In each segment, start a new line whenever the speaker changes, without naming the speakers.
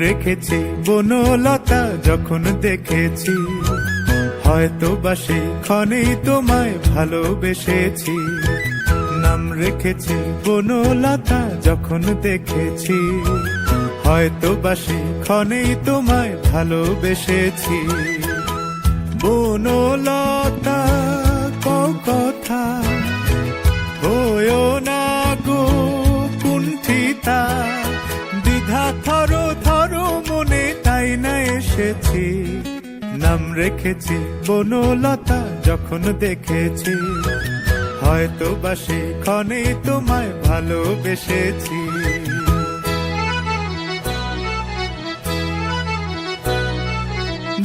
রেখেছি বনলতা যখন দেখেছি, হয়তো বা সেই ক্ষণেই তোমায় ভালোবেসেছি। নাম রেখেছি বনলতা যখন দেখেছি, হয়তো বা সেই ক্ষণেই তোমায় ভালোবেসেছি। বনলতা কথা হয়ো না গো কুণ্ঠিতা, দ্বিধা থর থর মনে তাই না এসেছি। নাম রেখেছি বনলতা যখন দেখেছি, হয়তো বা সেই ক্ষণেই তোমায় ভালোবেসেছি।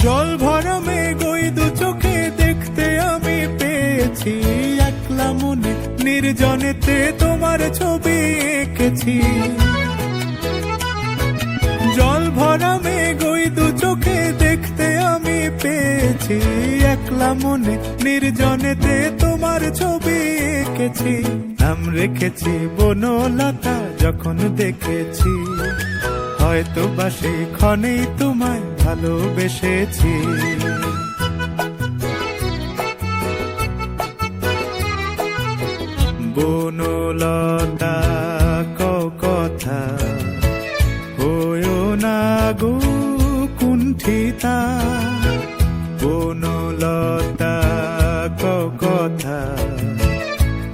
জল ভরা মেঘ ওই দু চোখে দেখতে আমি পেয়েছি, একলা মনে নির্জনেতে তোমার ছবি এঁকেছি। জল ভরা মেঘ ওই দু চোখে দেখতে আমি পেয়েছি, একলা মনে নির্জনেতে তোমার ছবি এঁকেছি। নাম রেখেছি বনলতা যখন দেখেছি, হয়তো বা সেই ক্ষণেই তোমায় ভালোবেসেছি। বনলতা কথা হয়ো না গো কুণ্ঠিতা, বনলতা কথা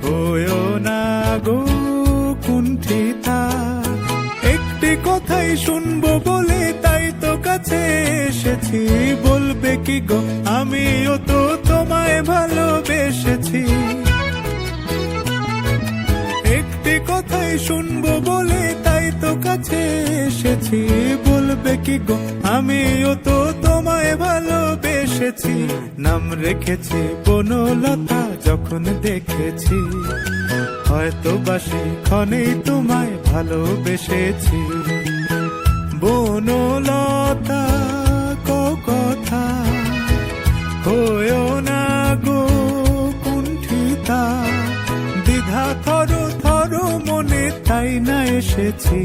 হয়ো না গো কুণ্ঠিতা। একটি কথাই শুনবো বলে তাই তো কাছে এসেছি, বলবে কি গো আমিও তো তোমায় ভালোবেসেছি। একটি কথাই শুনবো বলে তাই তো কাছে এসেছি, বলবে কি গো আমিও তো তোমায় ভালোবেসেছি। নাম রেখেছি বনলতা যখন দেখেছি, হয়তো বা সেই ক্ষণেই তোমায় ভালোবেসেছি। বনলতা কথা হয়ো না গো কুণ্ঠিতা, দ্বিধা থর থর মনে তাই না এসেছি।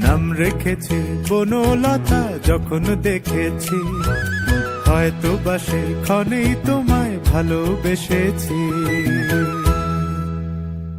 নাম রেখেছি বনলতা যখন দেখেছি, হয়তো বা সেই ক্ষণেই তোমায় ভালোবেসেছি।